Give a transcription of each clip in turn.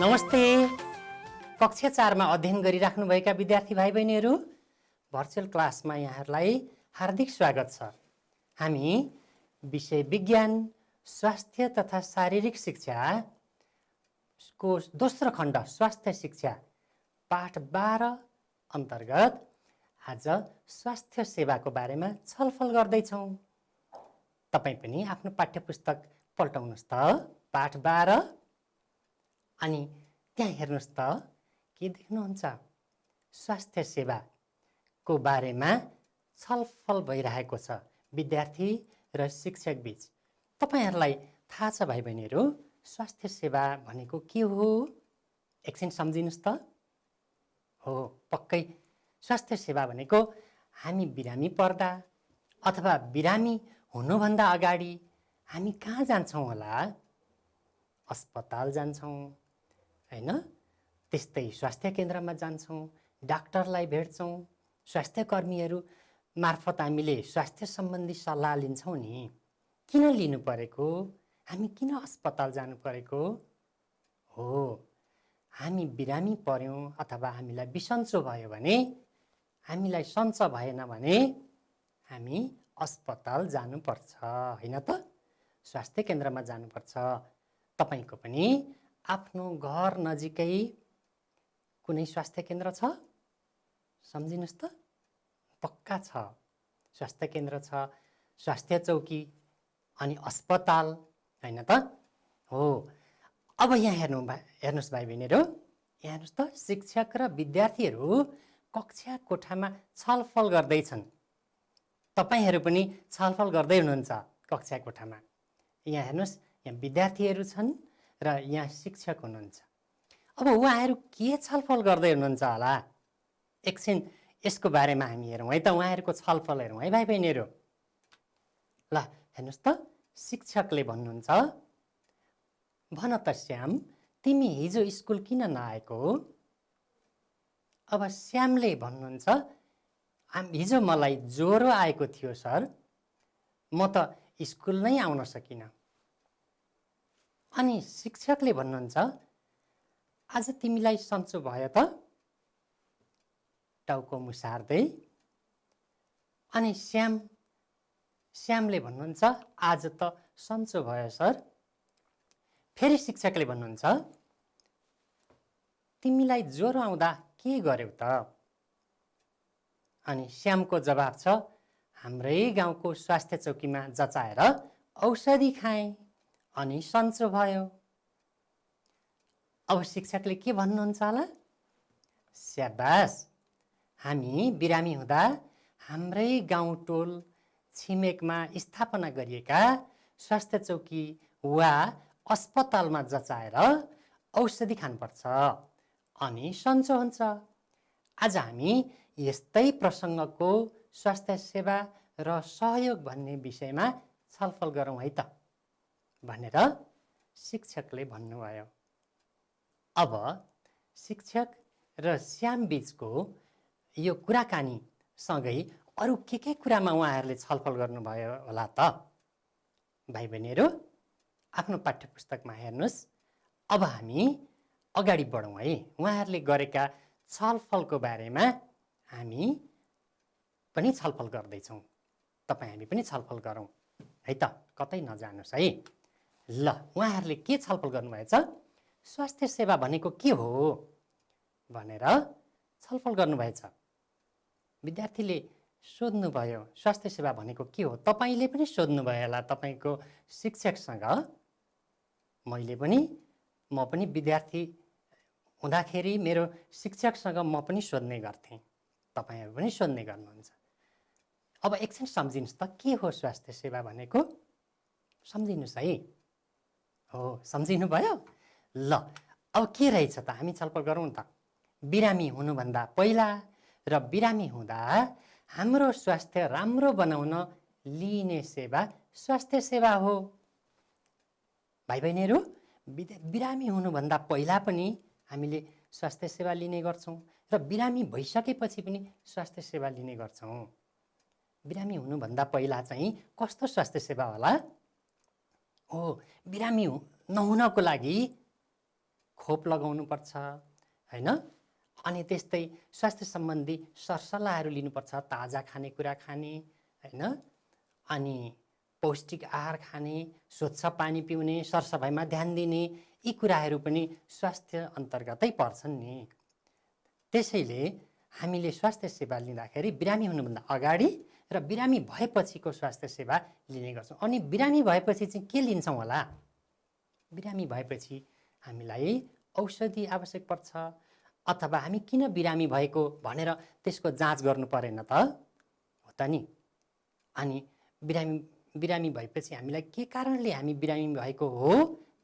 नमस्ते। कक्षा 4 मा अध्ययन गरिराख्नुभएका विद्यार्थी भाइ बहिनीहरू, भर्चुअल क्लासमा यहाँहरूलाई हार्दिक स्वागत छ। हामी विषय विज्ञान, स्वास्थ्य तथा शारीरिक शिक्षा को दोस्रो खण्ड स्वास्थ्य शिक्षा पाठ 12 अन्तर्गत आज स्वास्थ्य सेवाको बारेमा छलफल गर्दैछौँ। तपाईँ पनि आफ्नो पाठ्यपुस्तक पल्टाउनुहोस् त, पाठ 12 अनि त्यहाँ हेर्नुहोस् त के देख्नुहुन्छ। स्वास्थ्य सेवाको बारेमा छलफल भइरहेको छ विद्यार्थी र शिक्षक बीच। तपाईहरुलाई थाहा छ भाइ बहिनीहरू, स्वास्थ्य सेवा भनेको के हो? एकछिन सम्झिनुस् त। हो, पक्कै स्वास्थ्य सेवा भनेको हामी बिरामी पर्दा अथवा बिरामी हुनुभन्दा अगाडि हामी कहाँ जान्छौँ होला? अस्पताल जान्छौँ हैन? त्यस्तै स्वास्थ्य केन्द्रमा जान्छौँ, डाक्टरलाई भेट्छौँ, स्वास्थ्य कर्मीहरू मार्फत हामीले स्वास्थ्य सम्बन्धी सल्लाह लिन्छौँ नि। किन लिनु परेको? हामी किन अस्पताल जानु परेको? हो, हामी बिरामी पर्यौं अथवा हामीलाई बिसन्चो भयो भने, हामीलाई सन्चो भएन भने हामी अस्पताल जानुपर्छ, हैन त? स्वास्थ्य केन्द्रमा जानुपर्छ। तपाईको पनि आफ्नो घर नजिकै कुनै स्वास्थ्य केन्द्र छ? सम्झिनुस् त। पक्का छ, स्वास्थ्य केन्द्र छ, स्वास्थ्य चौकी अनि अस्पताल, हैन त? हो। अब यहाँ हेर्नुस् भाइ बहिनीहरू, यहाँ हेर्नुस् त, शिक्षक र विद्यार्थीहरू कक्षा कोठामा छलफल गर्दैछन्। तपाईहरू पनि छलफल गर्दै हुनुहुन्छ कक्षा कोठामा। यहाँ हेर्नुस्, यहाँ विद्यार्थीहरू छन् र यहाँ शिक्षक हुनुहुन्छ। अब उहाँहरू के छलफल गर्दै हुनुहुन्छ होला? एकछिन यसको बारेमा हामी हेरौँ है त, उहाँहरूको छलफल हेरौँ है भाइ बहिनीहरू। ल हेर्नुस् त, शिक्षकले भन्नुहुन्छ, भन त श्याम, तिमी हिजो स्कुल किन नआएको? अब श्यामले भन्नुहुन्छ, हिजो मलाई ज्वरो आएको थियो सर, म त स्कुल नै आउन सकिन। अनि शिक्षकले भन्नुहुन्छ, आज तिमीलाई सन्चो भयो त? टाउको मुसार्दै। अनि श्यामले भन्नुहुन्छ, आज त सन्चो भयो सर। फेरि शिक्षकले भन्नुहुन्छ, तिमीलाई ज्वरो आउँदा के गर्यौ त? अनि श्यामको जवाब छ, हाम्रै गाउँको स्वास्थ्य चौकीमा जचाएर औषधि खाएँ अनि सन्चो भयो। अब शिक्षकले के भन्नुहुन्छ होला? स्याबास, हामी बिरामी हुँदा हाम्रै गाउँ टोल छिमेकमा स्थापना गरिएका स्वास्थ्य चौकी वा अस्पतालमा जचाएर औषधि खानुपर्छ अनि सन्चो हुन्छ। आज हामी यस्तै प्रसङ्गको स्वास्थ्य सेवा र सहयोग भन्ने विषयमा छलफल गरौँ है त, भनेर शिक्षकले भन्नुभयो। अब शिक्षक र श्याम बीचको यो कुराकानी सँगै अरु के कुरामा उहाँहरूले छलफल गर्नुभयो होला त? भाइ बहिनीहरू, आफ्नो पाठ्यपुस्तकमा हेर्नुस्। अब हामी अगाडि बढौँ है। उहाँहरूले गरेका छलफलको बारेमा हामी पनि छलफल गर्दैछौँ। तपाईँ हामी पनि छलफल गरौँ है त, कतै नजानुस् है। ल, उहाँहरूले के छलफल गर्नुभएछ? स्वास्थ्य सेवा भनेको के हो भनेर छलफल गर्नुभएछ। विद्यार्थीले सोध्नुभयो, स्वास्थ्य सेवा भनेको के हो? तपाईले पनि सोध्नुभयो होला तपाईको शिक्षकसँग। म पनि विद्यार्थी हुँदाखेरि मेरो शिक्षकसँग म पनि सोध्ने गर्थेँ, तपाईहरू पनि सोध्ने गर्नुहुन्छ। अब एकछिन सम्झिनुस् त, के हो स्वास्थ्य सेवा भनेको? सम्झिनुस् है। हो, सम्झिनु भयो? ल, अब के रहेछ त, हामी छलफल गरौँ त। बिरामी हुनुभन्दा पहिला र बिरामी हुँदा हाम्रो स्वास्थ्य राम्रो बनाउन लिइने सेवा स्वास्थ्य सेवा हो। भाइ बहिनीहरू, बिरामी हुनुभन्दा पहिला पनि हामीले स्वास्थ्य सेवा लिने गर्छौँ र बिरामी भइसकेपछि पनि स्वास्थ्य सेवा लिने गर्छौँ। बिरामी हुनुभन्दा पहिला चाहिँ कस्तो स्वास्थ्य सेवा होला? बिरामी नहुनको लागि खोप लगाउनुपर्छ हैन। अनि त्यस्तै स्वास्थ्य सम्बन्धी सरसल्लाहहरू लिनुपर्छ, ताजा खानेकुरा खाने हैन, अनि पौष्टिक आहार खाने, स्वच्छ पानी पिउने, सरसफाइमा ध्यान दिने, यी कुराहरू पनि स्वास्थ्य अन्तर्गतै पर्छन् नि। त्यसैले हामीले स्वास्थ्य सेवा लिँदाखेरि बिरामी हुनुभन्दा अगाडि र बिरामी भएपछिको स्वास्थ्य सेवा लिने गर्छौँ। अनि बिरामी भएपछि चाहिँ के लिन्छौँ होला? बिरामी भएपछि हामीलाई औषधि आवश्यक पर्छ, अथवा हामी किन बिरामी भएको भनेर त्यसको जाँच गर्नु परेन त? हो त नि। अनि बिरामी भएपछि हामीलाई के कारणले हामी बिरामी भएको हो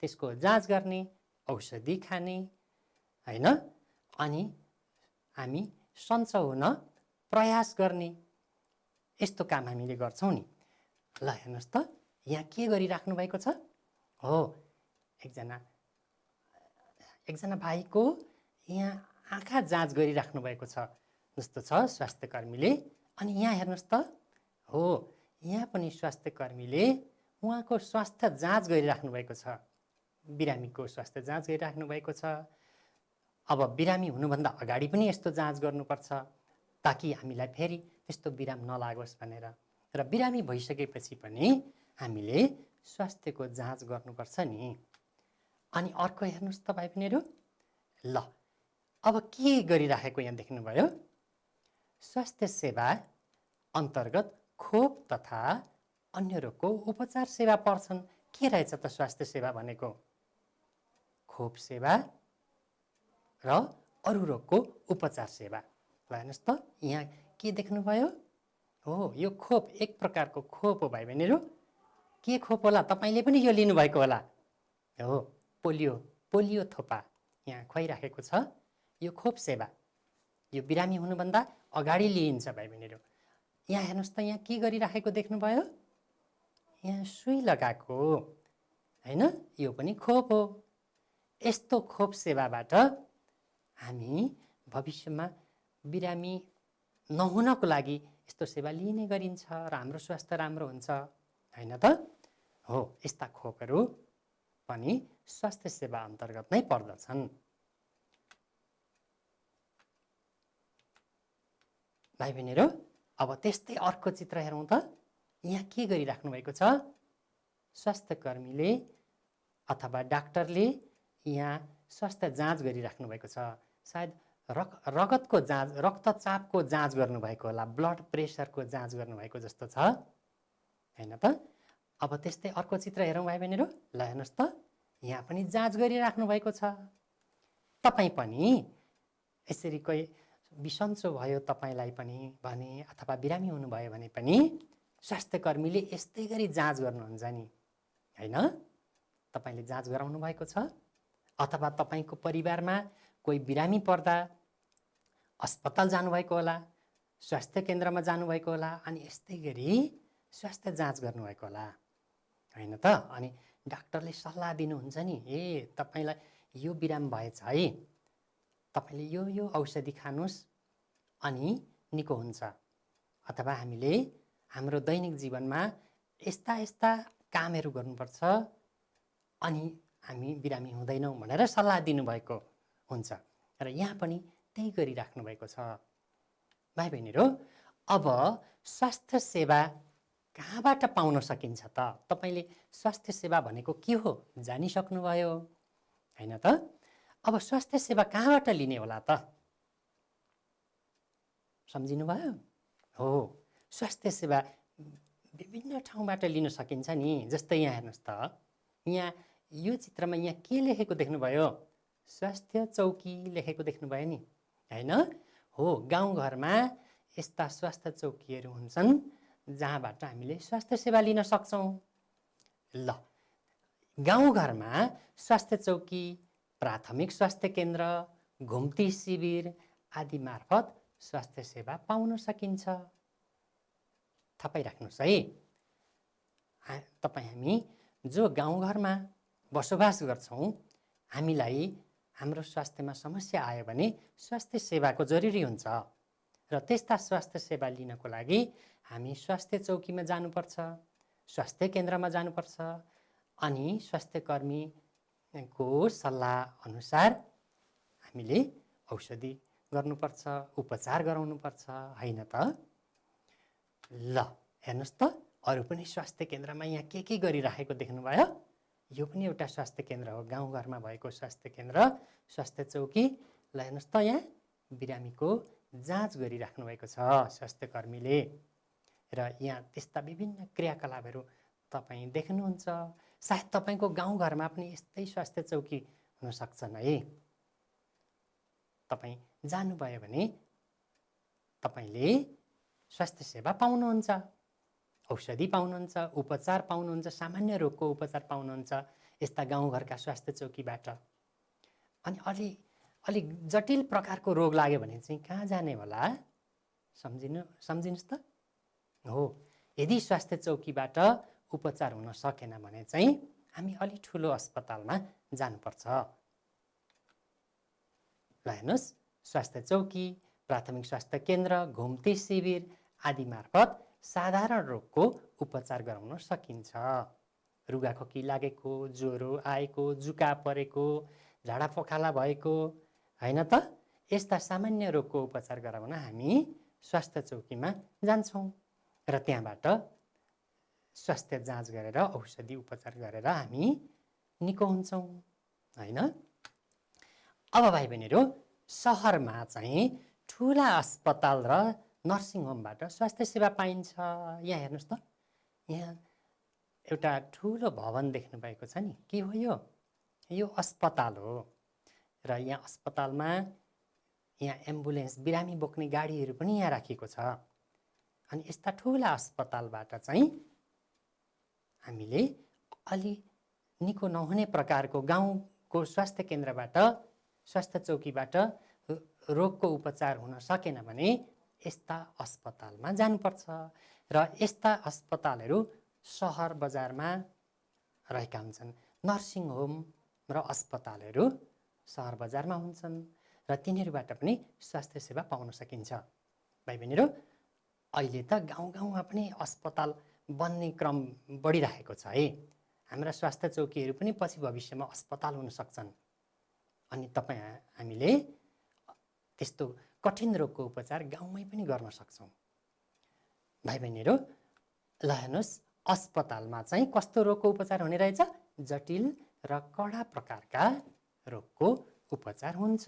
त्यसको जाँच गर्ने, औषधि खाने हैन, अनि हामी सन्चो हुन प्रयास गर्ने, यस्तो काम हामीले गर्छौँ नि। ल हेर्नुहोस् त, यहाँ के गरिराख्नु भएको छ? हो, एकजना भाइको यहाँ आँखा जाँच गरिराख्नु भएको छ जस्तो छ स्वास्थ्य कर्मीले। अनि यहाँ हेर्नुहोस् त, हो, यहाँ पनि स्वास्थ्य कर्मीले उहाँको स्वास्थ्य जाँच गरिराख्नु भएको छ, बिरामीको स्वास्थ्य जाँच गरिराख्नु भएको छ। अब बिरामी हुनुभन्दा अगाडि पनि यस्तो जाँच गर्नुपर्छ ताकि हामीलाई फेरि त्यस्तो बिराम नलागोस् भनेर। र बिरामी भइसकेपछि पनि हामीले स्वास्थ्यको जाँच गर्नुपर्छ नि। अनि अर्को हेर्नुहोस् त भाइ बहिनीहरू, ल अब के गरिराखेको यहाँ देख्नुभयो? स्वास्थ्य सेवा अन्तर्गत खोप तथा अन्य रोगको उपचार सेवा पर्छन्। के रहेछ त स्वास्थ्य सेवा भनेको? खोप सेवा र अरू रोगको उपचार सेवा। ल हेर्नुहोस् त, यहाँ के देख्नुभयो? हो, यो खोप एक प्रकारको खोप हो भाइ बहिनीहरू। के खोप होला? तपाईँले पनि यो लिनुभएको होला। हो, पोलियो थोपा यहाँ खुवाइराखेको छ। यो खोप सेवा यो बिरामी हुनुभन्दा अगाडि लिइन्छ भाइ बहिनीहरू। यहाँ हेर्नुहोस् त, यहाँ के गरिराखेको देख्नुभयो? यहाँ सुई लगाएको हैन, यो पनि खोप हो। यस्तो खोप सेवाबाट हामी भविष्यमा बिरामी नहुनको लागि यस्तो सेवा लिने गरिन्छ र हाम्रो स्वास्थ्य राम्रो हुन्छ हैन त? हो, यस्ता खोपहरू पनि स्वास्थ्य सेवा अन्तर्गत नै पर्दछन्। भाइ बहिनीहरू, अब त्यस्तै अर्को चित्र हेरौँ त। यहाँ के गरिराख्नु भएको छ? स्वास्थ्य कर्मीले अथवा डाक्टरले यहाँ स्वास्थ्य जाँच गरिराख्नु भएको छ। सायद रगतको जाँच, रक्तचापको जाँच गर्नुभएको होला, ब्लड प्रेसरको जाँच गर्नुभएको जस्तो छ हैन त? अब त्यस्तै अर्को चित्र हेरौँ भाइ बहिनीहरू। ल हेर्नुहोस् त, यहाँ पनि जाँच गरिराख्नु भएको छ। तपाईँ पनि यसरी कोही बिसन्चो भयो तपाईँलाई पनि भने, अथवा बिरामी हुनुभयो भने पनि स्वास्थ्य कर्मीले यस्तै गरी जाँच गर्नुहुन्छ नि हैन? तपाईँले जाँच गराउनु भएको छ, अथवा तपाईँको परिवारमा कोही बिरामी पर्दा अस्पताल जानुभएको होला, स्वास्थ्य केन्द्रमा जानुभएको होला, अनि यस्तै गरी स्वास्थ्य जाँच गर्नुभएको होला हैन त? अनि डाक्टरले सल्लाह दिनुहुन्छ नि, तपाईँलाई यो बिराम भएछ है, तपाईँले यो औषधि खानुहोस् अनि निको हुन्छ। अथवा हामीले हाम्रो दैनिक जीवनमा यस्ता कामहरू गर्नुपर्छ अनि हामी बिरामी हुँदैनौँ भनेर सल्लाह दिनुभएको हुन्छ। र यहाँ पनि त्यही गरिराख्नु भएको छ। भाइ बहिनीहरू, अब स्वास्थ्य सेवा कहाँबाट पाउन सकिन्छ त? तपाईँले स्वास्थ्य सेवा भनेको के हो जानिसक्नुभयो हैन त? अब स्वास्थ्य सेवा कहाँबाट लिने होला त? सम्झिनुभयो? हो, स्वास्थ्य सेवा विभिन्न ठाउँबाट लिन सकिन्छ नि। जस्तै यहाँ हेर्नुहोस् त, यहाँ यो चित्रमा यहाँ के लेखेको देख्नुभयो? स्वास्थ्य चौकी लेखेको देख्नुभयो नि हैन? हो, गाउँघरमा यस्ता स्वास्थ्य चौकीहरू हुन्छन् जहाँबाट हामीले स्वास्थ्य सेवा लिन सक्छौँ। ल, गाउँघरमा स्वास्थ्य चौकी, प्राथमिक स्वास्थ्य केन्द्र, घुम्ती शिविर आदि मार्फत स्वास्थ्य सेवा पाउन सकिन्छ। थापाइराख्नुहोस् है, हामी जो गाउँघरमा बसोबास गर्छौँ, हामीलाई हाम्रो स्वास्थ्यमा समस्या आयो भने स्वास्थ्य सेवाको जरुरी हुन्छ र त्यस्ता स्वास्थ्य सेवा लिनको लागि हामी स्वास्थ्य चौकीमा जानुपर्छ, स्वास्थ्य केन्द्रमा जानुपर्छ, अनि स्वास्थ्य कर्मी को सल्लाह अनुसार हामीले औषधि गर्नुपर्छ, उपचार गराउनुपर्छ, होइन त? ल हेर्नुहोस् त, अरू पनि स्वास्थ्य केन्द्रमा यहाँ के गरिराखेको देख्नुभयो? यो पनि एउटा स्वास्थ्य केन्द्र हो, गाउँघरमा भएको स्वास्थ्य केन्द्र, स्वास्थ्य चौकी। ल हेर्नुहोस् त, यहाँ बिरामीको जाँच गरिराख्नु भएको छ स्वास्थ्य कर्मीले। र यहाँ त्यस्ता विभिन्न क्रियाकलापहरू तपाईँ देख्नुहुन्छ। सायद तपाईँको गाउँघरमा पनि यस्तै स्वास्थ्य चौकी हुन सक्छन् है। तपाईँ जानुभयो भने तपाईँले स्वास्थ्य सेवा पाउनुहुन्छ, औषधि पाउनुहुन्छ, उपचार पाउनुहुन्छ, सामान्य रोगको उपचार पाउनुहुन्छ यस्ता गाउँघरका स्वास्थ्य चौकीबाट। अनि अलि जटिल प्रकारको रोग लाग्यो भने चाहिँ कहाँ जाने होला? सम्झिनुहोस् त। हो, यदि स्वास्थ्य चौकीबाट उपचार हुन सकेन भने चाहिँ हामी अलि ठुलो अस्पतालमा जानुपर्छ। ल हेर्नुहोस्, स्वास्थ्य चौकी, प्राथमिक स्वास्थ्य केन्द्र, घुम्ती शिविर आदि मार्फत साधारण रोगको उपचार गराउन सकिन्छ। रुगाखोकी लागेको, ज्वरो आएको, जुका परेको, झाडा पखाला भएको, होइन त? यस्ता सामान्य रोगको उपचार गराउन हामी स्वास्थ्य चौकीमा जान्छौँ र त्यहाँबाट स्वास्थ्य जाँच गरेर औषधि उपचार गरेर हामी निको हुन्छौँ, होइन? अब भाइ बहिनीहरू, सहरमा चाहिँ ठुला अस्पताल र नर्सिङ होमबाट स्वास्थ्य सेवा पाइन्छ। यहाँ हेर्नुहोस् त, यहाँ एउटा ठुलो भवन देख्नु भएको छ नि, के हो यो? यो अस्पताल हो। र यहाँ अस्पतालमा यहाँ एम्बुलेन्स, बिरामी बोक्ने गाडीहरू पनि यहाँ राखिएको छ। अनि यस्ता ठुला अस्पतालबाट चाहिँ हामीले अलि निको नहुने प्रकारको गाउँको स्वास्थ्य केन्द्रबाट, स्वास्थ्य चौकीबाट रोगको उपचार हुन सकेन भने यस्ता अस्पतालमा जानुपर्छ। र यस्ता अस्पतालहरू सहर बजारमा रहेका हुन्छन्। नर्सिङ होम र अस्पतालहरू सहर बजारमा हुन्छन् र तिनीहरूबाट पनि स्वास्थ्य सेवा पाउन सकिन्छ। भाइ बहिनीहरू, अहिले त गाउँमा पनि अस्पताल बन्ने क्रम बढिरहेको छ है। हाम्रा स्वास्थ्य चौकीहरू पनि पछि भविष्यमा अस्पताल हुन सक्छन्। अनि हामीले त्यस्तो कठिन रोगको उपचार गाउँमै पनि गर्न सक्छौँ। भाइ बहिनीहरू, ल हेर्नुहोस्, अस्पतालमा चाहिँ कस्तो रोगको उपचार हुने रहेछ? जटिल र कडा प्रकारका रोगको उपचार हुन्छ।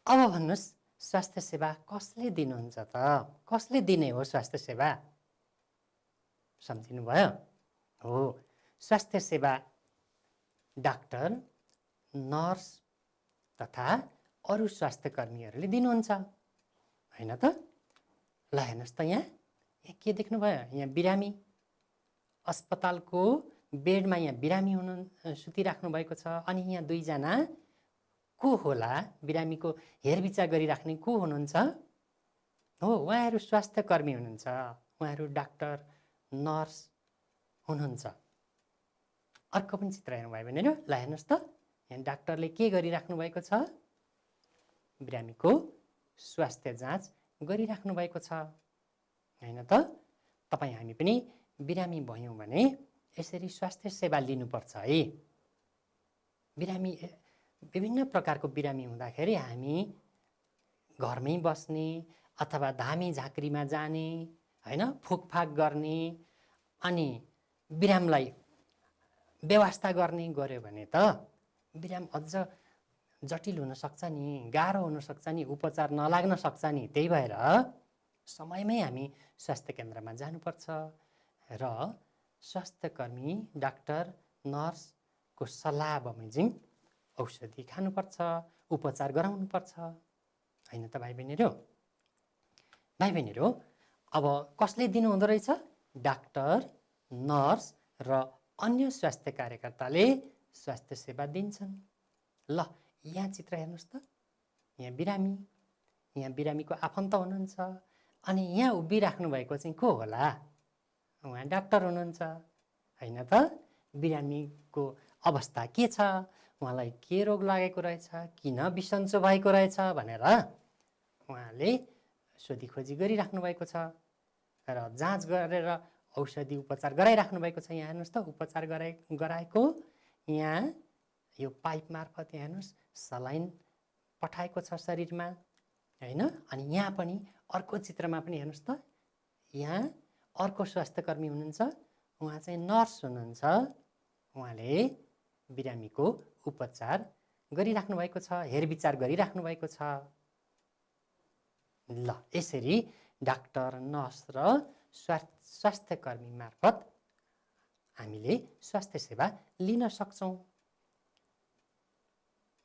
अब भन्नुहोस्, स्वास्थ्य सेवा कसले दिनुहुन्छ त? कसले दिने हो स्वास्थ्य सेवा? सम्झिनुभयो? हो, स्वास्थ्य सेवा डाक्टर, नर्स तथा अरू स्वास्थ्य कर्मीहरूले दिनुहुन्छ, होइन त? ल हेर्नुहोस् त, यहाँ के देख्नुभयो? यहाँ बिरामी, अस्पतालको बेडमा यहाँ बिरामी सुतिराख्नु भएको छ। अनि यहाँ दुईजना को होला? बिरामीको हेरविचार गरिराख्ने को हुनुहुन्छ? हो, उहाँहरू स्वास्थ्य कर्मी हुनुहुन्छ। उहाँहरू डाक्टर, नर्स हुनुहुन्छ। अर्को पनि चित्र हेर्नुभयो भने ल हेर्नुहोस् त, यहाँ डाक्टरले के गरिराख्नु भएको छ? बिरामीको स्वास्थ्य जाँच गरिराख्नु भएको छ, होइन त? तपाईँ हामी पनि बिरामी भयौँ भने यसरी स्वास्थ्य सेवा लिनुपर्छ है। बिरामी, विभिन्न प्रकारको बिरामी हुँदाखेरि हामी घरमै बस्ने अथवा धामी झाँक्रीमा जाने, होइन, फुकफाक गर्ने अनि बिरामलाई व्यवस्था गर्ने गर्यो भने त बिराम अझ जटिल हुन सक्छ नि, गाह्रो हुन सक्छ नि, उपचार नलाग्न सक्छ नि। त्यही भएर समयमै हामी स्वास्थ्य केन्द्रमा जानुपर्छ र स्वास्थ्य कर्मी, डाक्टर, नर्सको सल्लाह बमोजिम औषधि खानुपर्छ, उपचार गराउनुपर्छ, होइन त भाइ बहिनीहरू? भाइ बहिनीहरू, अब कसले दिनुहुँदो रहेछ? डाक्टर, नर्स र अन्य स्वास्थ्य कार्यकर्ताले स्वास्थ्य सेवा दिन्छन्। ल यहाँ चित्र हेर्नुहोस् त, यहाँ बिरामीको आफन्त हुनुहुन्छ। अनि यहाँ उभिराख्नु भएको चाहिँ को होला? उहाँ डाक्टर हुनुहुन्छ, होइन त? बिरामीको अवस्था के छ, उहाँलाई के रोग लागेको रहेछ, किन बिसन्चो भएको रहेछ भनेर उहाँले सोधीखोजी गरिराख्नु भएको छ र जाँच गरेर औषधि उपचार गराइराख्नु भएको छ। यहाँ हेर्नुहोस् त, उपचार गराएको यहाँ यो पाइप मार्फत हेर्नुहोस् सलाइन पठाएको छ शरीरमा, हैन? अनि यहाँ पनि अर्को चित्रमा पनि हेर्नुहोस् त, यहाँ अर्को स्वास्थ्यकर्मी हुनुहुन्छ, उहाँ चाहिँ नर्स हुनुहुन्छ। उहाँले बिरामीको उपचार गरिराख्नु भएको छ, हेरविचार गरिराख्नु भएको छ। ल, यसरी डाक्टर, नर्स र स्वास्थ्यकर्मी मार्फत हामीले स्वास्थ्य सेवा लिन सक्छौँ।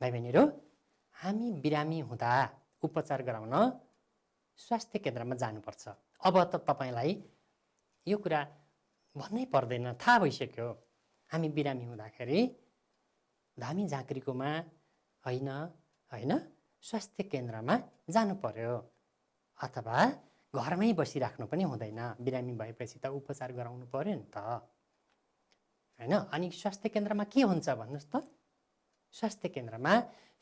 भाइ बहिनीहरू, हामी बिरामी हुँदा उपचार गराउन स्वास्थ्य केन्द्रमा जानुपर्छ। अब त तपाईलाई यो कुरा भन्नै पर्दैन, थाहा भइसक्यो। हामी बिरामी हुँदाखेरि धामी झाँक्रीकोमा होइन स्वास्थ्य केन्द्रमा जानु पर्यो, अथवा घरमै बसिराख्नु पनि हुँदैन। बिरामी भएपछि त उपचार गराउनु पर्यो नि त, हैन? अनि स्वास्थ्य केन्द्रमा के हुन्छ भन्नुहोस् त? स्वास्थ्य केन्द्रमा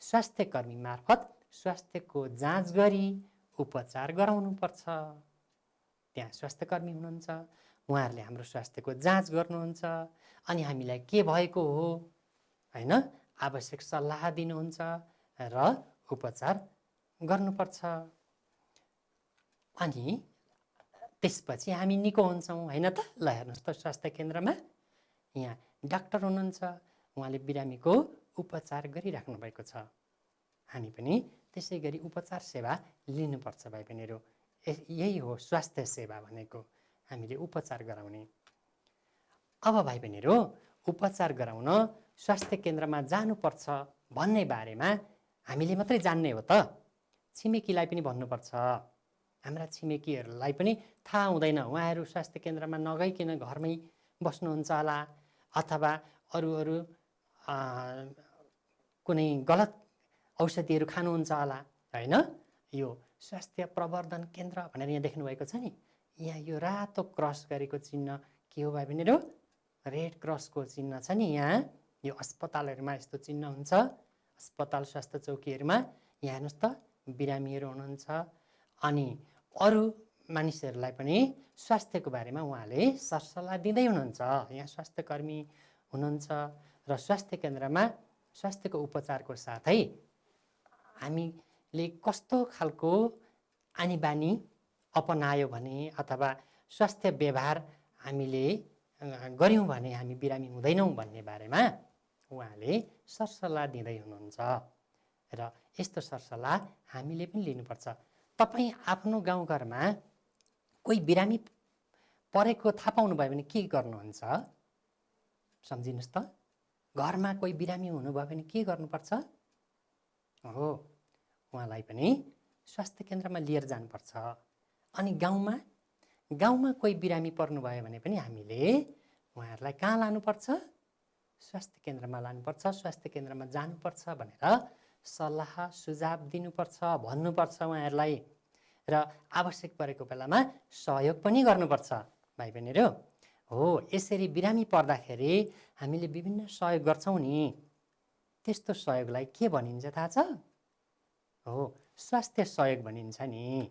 स्वास्थ्यकर्मी मार्फत स्वास्थ्यको जाँच गरी उपचार गराउनुपर्छ। त्यहाँ स्वास्थ्यकर्मी हुनुहुन्छ, उहाँहरूले हाम्रो स्वास्थ्यको जाँच गर्नुहुन्छ, अनि हामीलाई के भएको हो, हैन? आवश्यक सल्लाह दिनुहुन्छ र उपचार गर्नुपर्छ। अनि त्यसपछि हामी निको हुन्छौँ, हैन त? ल हेर्नुहोस् त, स्वास्थ्य केन्द्रमा यहाँ डाक्टर हुनुहुन्छ, उहाँले बिरामीको उपचार गरिराख्नु भएको छ। हामी पनि त्यसै गरी उपचार सेवा लिनुपर्छ भाइ बहिनीहरू। यही हो स्वास्थ्य सेवा भनेको, हामीले उपचार गराउने। अब भाइ बहिनीहरू, उपचार गराउन स्वास्थ्य केन्द्रमा जानुपर्छ भन्ने बारेमा हामीले मात्रै जान्ने हो त? छिमेकीलाई पनि भन्नुपर्छ। हाम्रा छिमेकीहरूलाई पनि थाहा हुँदैन, उहाँहरू स्वास्थ्य केन्द्रमा नगइकन घरमै बस्नुहुन्छ होला, अथवा अरू कुनै गलत औषधिहरू खानुहुन्छ होला, हैन? यो स्वास्थ्य प्रवर्धन केन्द्र भनेर यहाँ देख्नुभएको छ नि, यहाँ यो रातो क्रस गरेको चिन्ह के हो भाइ बहिनीहरू? रेड क्रसको चिन्ह छ नि यहाँ। यो अस्पतालहरूमा यस्तो चिन्ह हुन्छ, अस्पताल स्वास्थ्य चौकीहरूमा। यहाँ हेर्नुहोस् त, बिरामीहरू हुनुहुन्छ, अनि अरू मानिसहरूलाई पनि स्वास्थ्यको बारेमा उहाँले सरसल्लाह दिँदै हुनुहुन्छ। यहाँ स्वास्थ्यकर्मी हुनुहुन्छ र स्वास्थ्य केन्द्रमा स्वास्थ्यको उपचारको साथै हामीले कस्तो खालको आनीबानी अपनायो भने, अथवा स्वास्थ्य व्यवहार हामीले गऱ्यौँ भने हामी बिरामी हुँदैनौँ भन्ने बारेमा उहाँले सरसल्लाह दिँदै हुनुहुन्छ। र यस्तो सरसल्लाह हामीले पनि लिनुपर्छ। तपाईँ आफ्नो गाउँघरमा कोही बिरामी परेको थाहा पाउनुभयो भने के गर्नुहुन्छ? सम्झिनुहोस् त, घरमा कोही बिरामी हुनुभयो भने के गर्नुपर्छ? हो, उहाँलाई पनि स्वास्थ्य केन्द्रमा लिएर जानुपर्छ। अनि गाउँमा कोही बिरामी पर्नुभयो भने पनि हामीले उहाँहरूलाई कहाँ लानुपर्छ? स्वास्थ्य केन्द्रमा लानुपर्छ, स्वास्थ्य केन्द्रमा जानुपर्छ भनेर सल्लाह सुझाव दिनुपर्छ, भन्नुपर्छ उहाँहरूलाई। र आवश्यक परेको बेलामा सहयोग पनि गर्नुपर्छ भाइ बहिनीहरू। हो, यसरी बिरामी पर्दाखेरि हामीले विभिन्न सहयोग गर्छौँ नि, त्यस्तो सहयोगलाई के भनिन्छ थाहा छ? हो, स्वास्थ्य सहयोग भनिन्छ नि।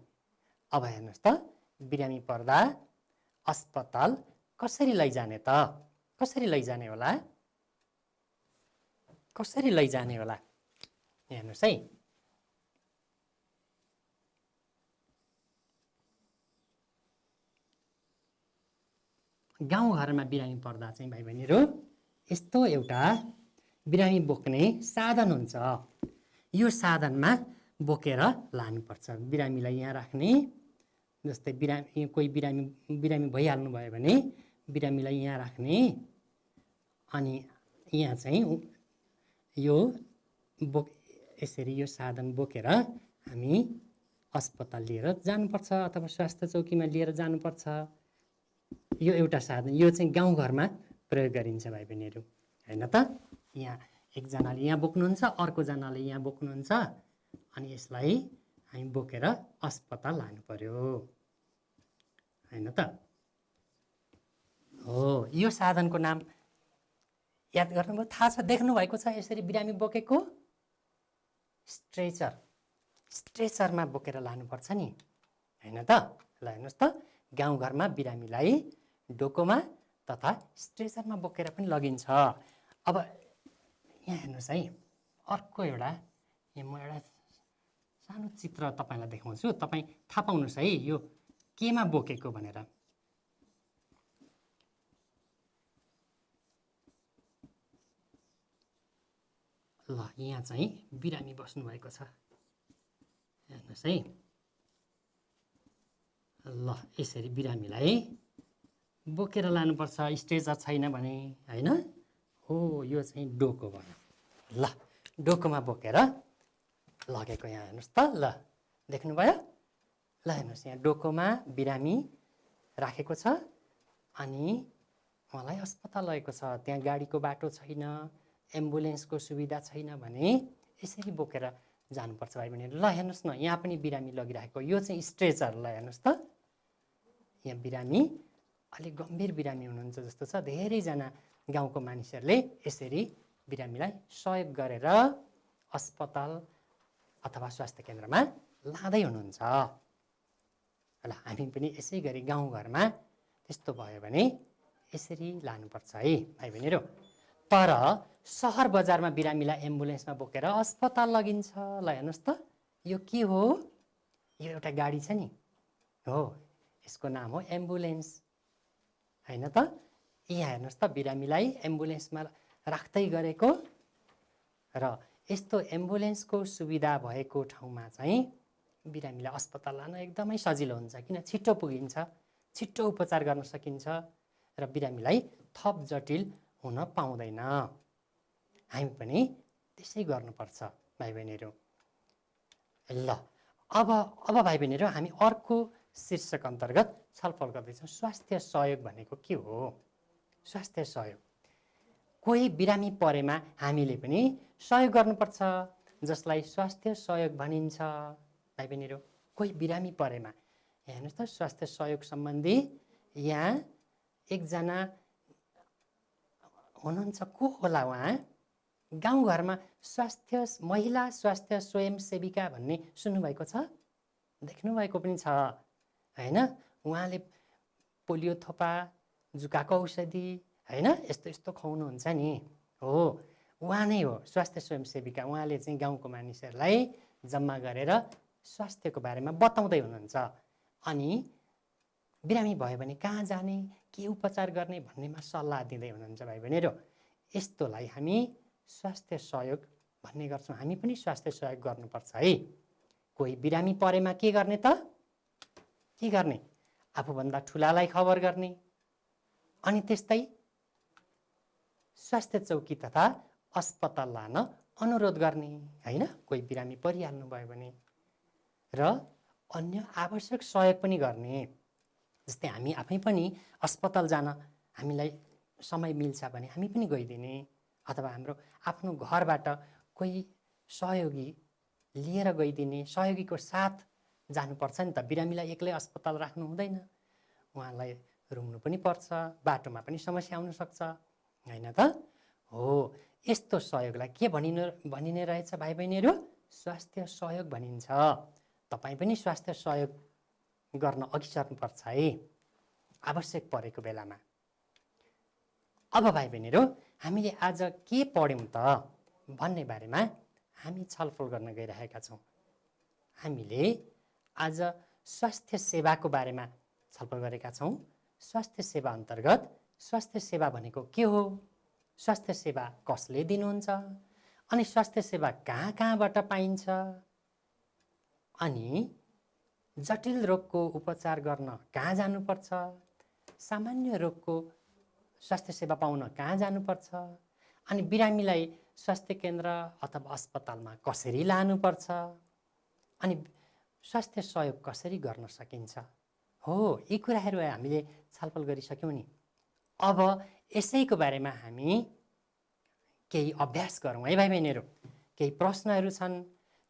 अब हेर्नुहोस् त, बिरामी पर्दा अस्पताल कसरी लैजाने त? कसरी लैजाने होला? कसरी लैजाने होला? हेर्नुहोस् है, गाउँघरमा बिरामी पर्दा चाहिँ भाइ बहिनीहरू यस्तो एउटा बिरामी बोक्ने साधन हुन्छ। यो साधनमा बोकेर लानुपर्छ। बिरामीलाई यहाँ राख्ने, जस्तै कोही बिरामी भइहाल्नु भयो भने बिरामीलाई यहाँ राख्ने, अनि यहाँ चाहिँ यो यसरी यो साधन बोकेर हामी अस्पताल लिएर जानुपर्छ, अथवा स्वास्थ्य चौकीमा लिएर जानुपर्छ। यो एउटा साधन, यो चाहिँ गाउँघरमा प्रयोग गरिन्छ भाइ बहिनीहरू, हैन त? यहाँ एकजनाले यहाँ बोक्नुहुन्छ, अर्कोजनाले यहाँ बोक्नुहुन्छ, अनि यसलाई हामी बोकेर अस्पताल लानु पर्यो, हैन त? हो, यो साधनको नाम याद गर्नुभयो? थाहा छ, देख्नु भएको छ यसरी बिरामी बोकेको? स्ट्रेचर। स्ट्रेचरमा बोकेर लानुपर्छ नि, हैन त? ल हेर्नुहोस् त, गाउँघरमा बिरामीलाई डोकोमा तथा स्ट्रेचरमा बोकेर पनि लगिन्छ। अब यहाँ हेर्नुहोस् है, अर्को एउटा म एउटा सानो चित्र तपाईँलाई देखाउँछु। तपाईँ थाहा पाउनुहोस् है यो केमा बोकेको भनेर। ल यहाँ चाहिँ बिरामी बस्नुभएको छ, हेर्नुहोस् है। ल यसरी बिरामीलाई बोकेर लानुपर्छ, स्ट्रेचर छैन भने, होइन? हो यो चाहिँ डोको भयो। ल डोकोमा बोकेर लगेको यहाँ हेर्नुहोस् त। ल देख्नुभयो? ल हेर्नुहोस् यहाँ डोकोमा बिरामी राखेको छ अनि उहाँलाई अस्पताल लगेको छ। त्यहाँ गाडीको बाटो छैन, एम्बुलेन्सको सुविधा छैन भने यसरी बोकेर जानुपर्छ भाइ बहिनीहरू। ल हेर्नुहोस् न, यहाँ पनि बिरामी लगिरहेको, यो चाहिँ स्ट्रेचर। ल हेर्नुहोस् त, यहाँ बिरामी अलिक गम्भीर बिरामी हुनुहुन्छ जस्तो छ। धेरैजना गाउँको मानिसहरूले यसरी बिरामीलाई सहयोग गरेर अस्पताल अथवा स्वास्थ्य केन्द्रमा लाँदै हुनुहुन्छ। ल हामी पनि यसै गरी गाउँघरमा त्यस्तो भयो भने यसरी लानुपर्छ है भाइ बहिनीहरू। तर सहर बजारमा बिरामीलाई एम्बुलेन्समा बोकेर अस्पताल लगिन्छ। ल हेर्नुहोस् त, यो के हो? यो एउटा गाडी छ नि, हो यसको नाम हो एम्बुलेन्स, होइन त? यहाँ हेर्नुहोस् त, बिरामीलाई एम्बुलेन्समा राख्दै गरेको। र यस्तो एम्बुलेन्सको सुविधा भएको ठाउँमा चाहिँ बिरामीलाई अस्पताल लान एकदमै सजिलो हुन्छ, किन छिट्टो पुगिन्छ, छिट्टो उपचार गर्न सकिन्छ र बिरामीलाई थप जटिल हुन पाउँदैन। हामी पनि त्यसै गर्नुपर्छ भाइ बहिनीहरू। ल अब भाइ बहिनीहरू हामी अर्को शीर्षक अन्तर्गत छलफल गर्दैछौँ। स्वास्थ्य सहयोग भनेको के हो? स्वास्थ्य सहयोग, कोही बिरामी परेमा हामीले पनि सहयोग गर्नुपर्छ, जसलाई स्वास्थ्य सहयोग भनिन्छ भाइ बहिनीहरू। कोही बिरामी परेमा हेर्नुहोस् त, स्वास्थ्य सहयोग सम्बन्धी यहाँ एकजना हुनुहुन्छ। को होला उहाँ? गाउँघरमा महिला स्वास्थ्य स्वयंसेविका भन्ने सुन्नुभएको छ, देख्नुभएको पनि छ, होइन? उहाँले पोलियो थोपा, जुकाको औषधि, होइन यस्तो यस्तो खुवाउनुहुन्छ नि, हो उहाँ नै हो स्वास्थ्य स्वयंसेविका। उहाँले चाहिँ गाउँको मानिसहरूलाई जम्मा गरेर स्वास्थ्यको बारेमा बताउँदै हुनुहुन्छ अनि बिरामी भयो भने कहाँ जाने, के उपचार गर्ने भन्नेमा सल्लाह दिँदै हुनुहुन्छ भाइ बहिनीहरू। यस्तोलाई हामी स्वास्थ्य सहयोग भन्ने गर्छौँ। हामी पनि स्वास्थ्य सहयोग गर्नुपर्छ है। कोही बिरामी परेमा के गर्ने त? के गर्ने? आफूभन्दा ठुलालाई खबर गर्ने अनि त्यस्तै स्वास्थ्य चौकी तथा अस्पताल लान अनुरोध गर्ने, होइन? कोही बिरामी परिहाल्नु भयो भने र अन्य आवश्यक सहयोग पनि गर्ने। जस्तै हामी आफै पनि अस्पताल जान हामीलाई समय मिल्छ भने हामी पनि गइदिने, अथवा हाम्रो आफ्नो घरबाट कोही सहयोगी लिएर गइदिने, सहयोगीको साथ जानुपर्छ नि त। बिरामीलाई एक्लै अस्पताल राख्नु हुँदैन, उहाँलाई रुङ्नु पनि पर्छ, बाटोमा पनि समस्या आउन सक्छ, होइन त? हो यस्तो सहयोगलाई के भनिने रहेछ भाइ बहिनीहरू? स्वास्थ्य सहयोग भनिन्छ। तपाईँ पनि स्वास्थ्य सहयोग गर्न अघि सर्नुपर्छ है, आवश्यक परेको बेलामा। अब भाइ बहिनीहरू हामीले आज के पढ्यौँ त भन्ने बारेमा हामी छलफल गर्न गइरहेका छौँ। हामीले आज स्वास्थ्य सेवाको बारेमा छलफल गरेका छौँ। स्वास्थ्य सेवा अन्तर्गत स्वास्थ्य सेवा भनेको के हो, स्वास्थ्य सेवा कसले दिनुहुन्छ, अनि स्वास्थ्य सेवा कहाँ कहाँबाट पाइन्छ, अनि जटिल रोगको उपचार गर्न कहाँ जानुपर्छ, सामान्य रोगको स्वास्थ्य सेवा पाउन कहाँ जानुपर्छ, अनि बिरामीलाई स्वास्थ्य केन्द्र अथवा अस्पतालमा कसरी लानुपर्छ, अनि स्वास्थ्य सहयोग कसरी गर्न सकिन्छ। हो यी कुराहरू हामीले छलफल गरिसक्यौँ नि। अब यसैको बारेमा हामी केही अभ्यास गरौँ है भाइ बहिनीहरू। केही प्रश्नहरू छन्,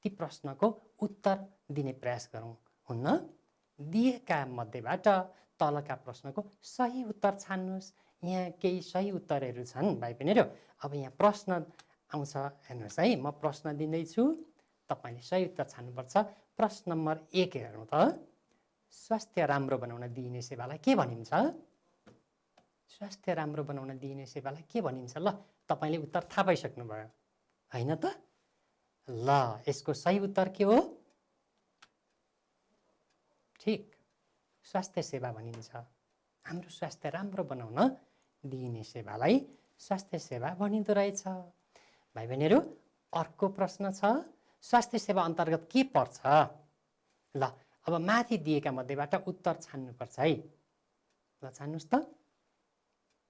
ती प्रश्नको उत्तर दिने प्रयास गरौँ। हुन्न, दिएका मध्येबाट तलका प्रश्नको सही उत्तर छान्नुहोस्। यहाँ केही सही उत्तरहरू छन् भाइ बहिनीहरू। अब यहाँ प्रश्न आउँछ, हेर्नुहोस् है, म प्रश्न दिँदैछु, तपाईँले सही उत्तर छान्नुपर्छ। प्रश्न नम्बर 1 हेर्नु त, स्वास्थ्य राम्रो बनाउन दिइने सेवालाई के भनिन्छ? स्वास्थ्य राम्रो बनाउन दिइने सेवालाई के भनिन्छ? ल तपाईँले उत्तर थाहा पाइसक्नुभयो, होइन त? ल, यसको सही उत्तर के हो? ठिक, स्वास्थ्य सेवा भनिन्छ। हाम्रो स्वास्थ्य राम्रो बनाउन दिइने सेवालाई स्वास्थ्य सेवा भनिँदो रहेछ। भाइ बहिनीहरू, अर्को प्रश्न छ, स्वास्थ्य सेवा अन्तर्गत के पर्छ? ल, अब माथि दिएका मध्येबाट उत्तर छान्नुपर्छ है। ल, छान्नुहोस् त।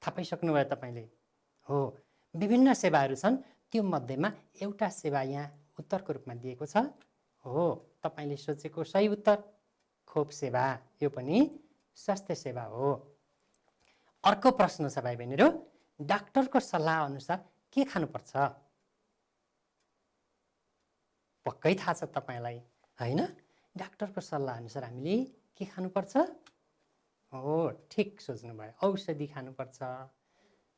थाहा पाइसक्नुभयो तपाईँले? हो, विभिन्न सेवाहरू छन्, त्यो मध्येमा एउटा सेवा यहाँ उत्तरको रूपमा दिएको छ। हो, तपाईँले सोचेको सही उत्तर खोप सेवा, यो पनि स्वास्थ्य सेवा हो। अर्को प्रश्न छ भाइ बहिनीहरू, डाक्टरको सल्लाह अनुसार के खानुपर्छ? पक्कै थाहा छ तपाईँलाई, होइन? डाक्टरको सल्लाह अनुसार हामीले के खानुपर्छ? हो, ठिक सोच्नुभयो, औषधि खानुपर्छ।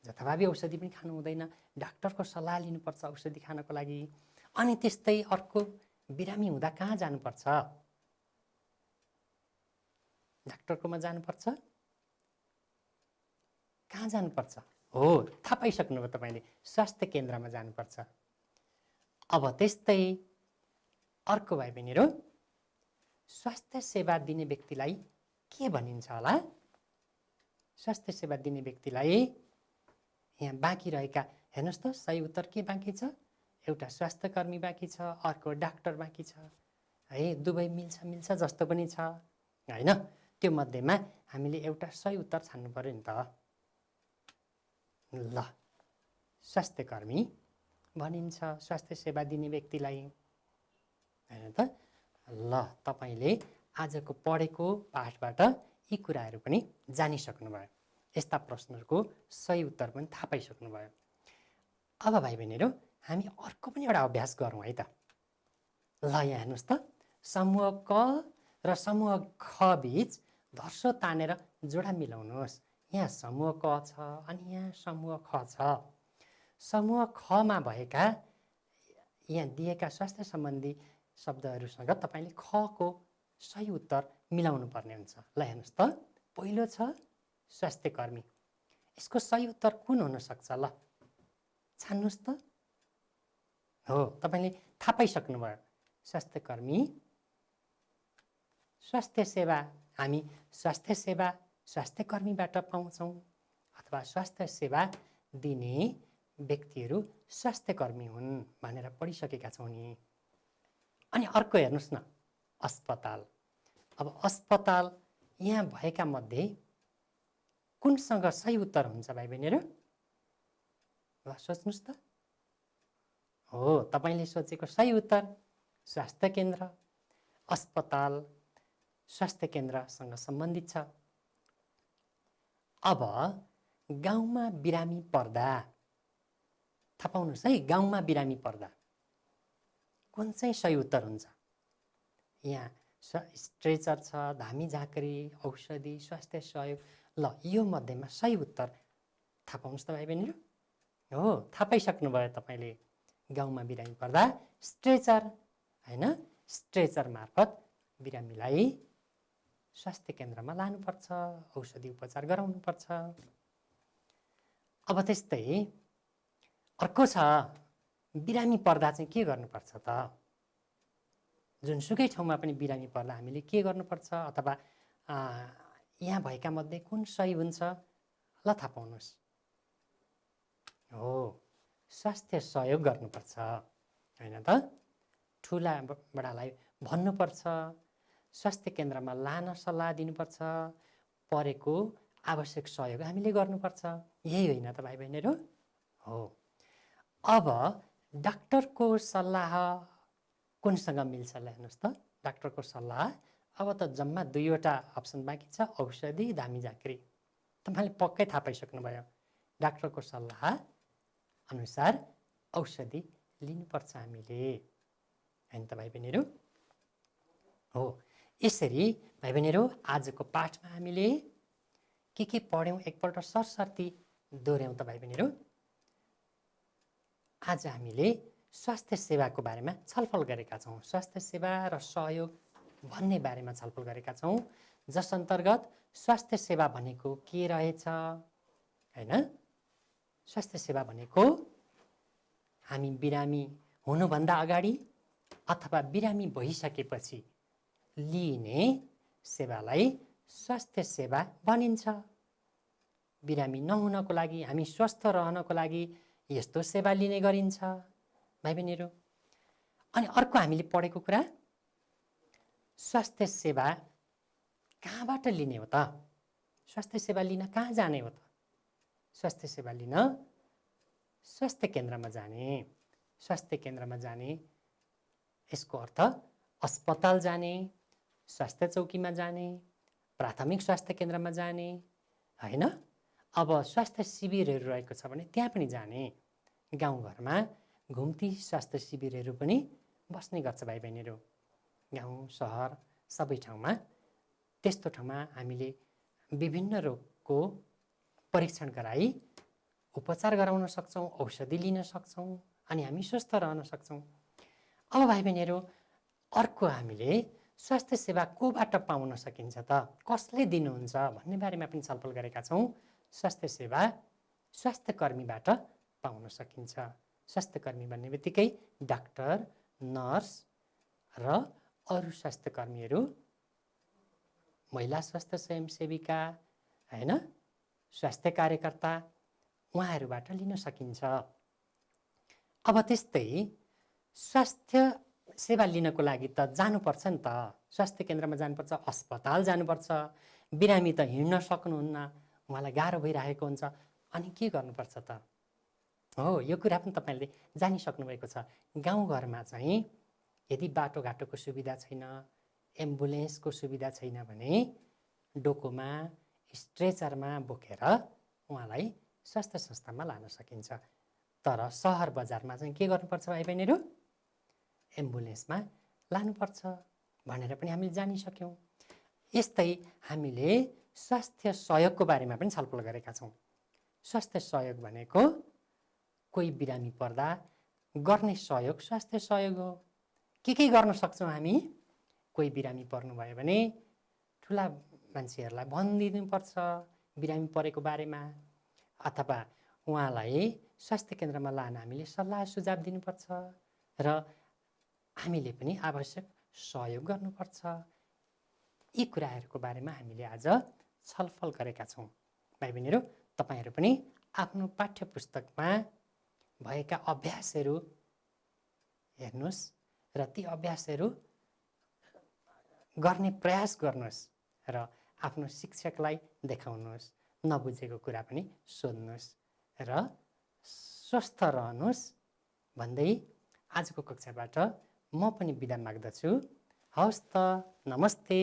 जथाभावी औषधि पनि खानु हुँदैन, डाक्टरको सल्लाह लिनुपर्छ औषधि खानको लागि। अनि त्यस्तै अर्को, बिरामी हुँदा कहाँ जानुपर्छ? डाक्टरकोमा जानुपर्छ? कहाँ जानुपर्छ? हो, थाहा पाइसक्नुभयो तपाईँले, स्वास्थ्य केन्द्रमा जानुपर्छ। अब त्यस्तै अर्को भाइ बहिनीहरू, स्वास्थ्य सेवा दिने व्यक्तिलाई के भनिन्छ होला? स्वास्थ्य सेवा दिने व्यक्तिलाई यहाँ बाँकी रहेका, हेर्नुहोस् त, सही उत्तर के बाँकी छ? एउटा स्वास्थ्य कर्मी बाँकी छ, अर्को डाक्टर बाँकी छ है। दुवै मिल्छ जस्तो पनि छ, होइन? त्यो मध्येमा हामीले एउटा सही उत्तर छान्नु पर्यो नि त। ल, स्वास्थ्य कर्मी भनिन्छ स्वास्थ्य सेवा दिने व्यक्तिलाई, होइन त? ल, तपाईँले आजको पढेको पाठबाट यी कुराहरू पनि जानिसक्नुभयो, यस्ता प्रश्नहरूको सही उत्तर पनि थाहा पाइसक्नुभयो। अब भाइ बहिनीहरू, हामी अर्को पनि एउटा अभ्यास गरौँ है त। ल, यहाँ हेर्नुहोस् त, समूह क र समूह ख बीच धर्सो तानेर जोडा मिलाउनुहोस्। यहाँ समूह क छ अनि यहाँ समूह ख छ। समूह खमा भएका यहाँ दिएका स्वास्थ्य सम्बन्धी शब्दहरूसँग तपाईँले खको सही उत्तर मिलाउनु पर्ने हुन्छ। ल, हेर्नुहोस् त, पहिलो छ स्वास्थ्य कर्मी, यसको सही उत्तर कुन हुन सक्छ? ल, छान्नुहोस् त। हो, तपाईँले थाहा पाइसक्नुभयो, स्वास्थ्य कर्मी, स्वास्थ्य सेवा। हामी स्वास्थ्य सेवा स्वास्थ्य कर्मीबाट पाउँछौँ, अथवा स्वास्थ्य सेवा दिने व्यक्तिहरू स्वास्थ्य कर्मी हुन् भनेर पढिसकेका छौँ नि। अनि अर्को हेर्नुहोस् न, अस्पताल। अब अस्पताल यहाँ भएका मध्ये कुनसँग सही उत्तर हुन्छ भाइ बहिनीहरू? ल, सोच्नुहोस् त। हो, तपाईँले सोचेको सही उत्तर स्वास्थ्य केन्द्र, अस्पताल स्वास्थ्य केन्द्रसँग सम्बन्धित छ। अब गाउँमा बिरामी पर्दा, थाहा पाउनुहोस् है, गाउँमा बिरामी पर्दा कुन चाहिँ सही उत्तर हुन्छ? यहाँ स्ट्रेचर छ, धामी झाँक्री, औषधि, स्वास्थ्य सहयोग। ल, यो मध्येमा सही उत्तर थाहा पाउनुहोस् त भाइ बहिनीहरू। हो, थाहा पाइसक्नुभयो तपाईँले, गाउँमा बिरामी पर्दा स्ट्रेचर, होइन? स्ट्रेचर मार्फत बिरामीलाई स्वास्थ्य केन्द्रमा लानुपर्छ, औषधि उपचार गराउनुपर्छ। अब त्यस्तै अर्को छ, बिरामी पर्दा चाहिँ के गर्नुपर्छ त? जुनसुकै ठाउँमा पनि बिरामी पर्दा हामीले के गर्नुपर्छ, अथवा यहाँ भएका मध्ये कुन सही हुन्छ? ल, थाहा पाउनुहोस्। हो, स्वास्थ्य सहयोग गर्नुपर्छ, होइन त? ठुला बडालाई भन्नुपर्छ, स्वास्थ्य केन्द्रमा लान सल्लाह दिनुपर्छ, परेको आवश्यक सहयोग हामीले गर्नुपर्छ, यही होइन त भाइ बहिनीहरू? हो। अब डाक्टरको सल्लाह कुनसँग मिल्छ? ल, हेर्नुहोस् त, डाक्टरको सल्लाह अब त जम्मा दुईवटा अप्सन बाँकी छ, औषधि, धामी झाँक्री। तपाईँले पक्कै थाहा पाइसक्नुभयो, डाक्टरको सल्लाह अनुसार औषधि लिनुपर्छ हामीले, होइन त भाइ बहिनीहरू? हो, यसरी भाइ बहिनीहरू आजको पाठमा हामीले के पढ्यौँ एकपल्ट सरसर्ती दोहोऱ्यौँ त भाइ बहिनीहरू। आज हामीले स्वास्थ्य सेवाको बारेमा छलफल गरेका छौँ, स्वास्थ्य सेवा र सहयोग भन्ने बारेमा छलफल गरेका छौँ, जस अन्तर्गत स्वास्थ्य सेवा भनेको के रहेछ, होइन? स्वास्थ्य सेवा भनेको हामी बिरामी हुनुभन्दा अगाडि अथवा बिरामी भइसकेपछि लिइने सेवालाई स्वास्थ्य सेवा भनिन्छ। बिरामी नहुनको लागि, हामी स्वस्थ रहनको लागि यस्तो सेवा लिने गरिन्छ भाइ बहिनीहरू। अनि अर्को हामीले पढेको कुरा, स्वास्थ्य सेवा कहाँबाट लिने हो त? स्वास्थ्य सेवा लिन कहाँ जाने हो त? स्वास्थ्य सेवा लिन स्वास्थ्य केन्द्रमा जाने। स्वास्थ्य केन्द्रमा जाने यसको अर्थ अस्पताल जाने, स्वास्थ्य चौकीमा जाने, प्राथमिक स्वास्थ्य केन्द्रमा जाने हैन। अब स्वास्थ्य शिविरहरू रहेको छ भने त्यहाँ पनि जाने। गाउँघरमा घुम्ती स्वास्थ्य शिविरहरू पनि बस्ने गर्छ भाइ बहिनीहरू। गाउँ सहर सबै ठाउँमा त्यस्तो ठाउँमा हामीले विभिन्न रोगको परीक्षण गराई उपचार गराउन सक्छौँ, औषधि लिन सक्छौँ अनि हामी स्वस्थ रहन सक्छौँ। अब भाइ बहिनीहरू, अर्को हामीले स्वास्थ्य सेवा कोबाट पाउन सकिन्छ त, कसले दिनुहुन्छ भन्ने बारेमा पनि छलफल गरेका छौँ। स्वास्थ्य सेवा स्वास्थ्य कर्मीबाट पाउन सकिन्छ। स्वास्थ्य कर्मी भन्ने बित्तिकै डाक्टर, नर्स र अरू स्वास्थ्य कर्मीहरू, महिला स्वास्थ्य स्वयंसेविका हैन, स्वास्थ्य कार्यकर्ता, उहाँहरूबाट लिन सकिन्छ। अब त्यस्तै स्वास्थ्य सेवा लिनको लागि त जानुपर्छ नि त, स्वास्थ्य केन्द्रमा जानुपर्छ, अस्पताल जानुपर्छ। बिरामी त हिँड्न सक्नुहुन्न, उहाँलाई गाह्रो भइरहेको हुन्छ, अनि के गर्नुपर्छ त? हो, यो कुरा पनि तपाईँले जानिसक्नु भएको छ। गाउँघरमा चाहिँ यदि बाटोघाटोको सुविधा छैन, एम्बुलेन्सको सुविधा छैन भने डोकोमा स्ट्रेचरमा बोकेर उहाँलाई स्वास्थ्य संस्थामा लान सकिन्छ। तर सहर बजारमा चाहिँ के गर्नुपर्छ भाइ बहिनीहरू? एम्बुलेन्समा लानुपर्छ भनेर पनि हामीले जानिसक्यौँ। यस्तै हामीले स्वास्थ्य सहयोगको बारेमा पनि छलफल गरेका छौँ। स्वास्थ्य सहयोग भनेको कोही बिरामी पर्दा गर्ने सहयोग स्वास्थ्य सहयोग हो। के गर्न सक्छौँ हामी? कोही बिरामी पर्नुभयो भने ठुला मान्छेहरूलाई भनिदिनुपर्छ बिरामी परेको बारेमा, अथवा उहाँलाई स्वास्थ्य केन्द्रमा लान हामीले सल्लाह सुझाव दिनुपर्छ र हामीले पनि आवश्यक सहयोग गर्नुपर्छ। यी कुराहरूको बारेमा हामीले आज छलफल गरेका छौँ। भाइ बहिनीहरू, तपाईँहरू पनि आफ्नो पाठ्य पुस्तकमा भएका अभ्यासहरू हेर्नुहोस् र ती अभ्यासहरू गर्ने प्रयास गर्नुहोस् र आफ्नो शिक्षकलाई देखाउनुहोस्। नबुझेको कुरा पनि सोध्नुहोस् र स्वस्थ रहनुहोस् भन्दै आजको कक्षाबाट म पनि बिदा माग्दछु। हवस् त, नमस्ते।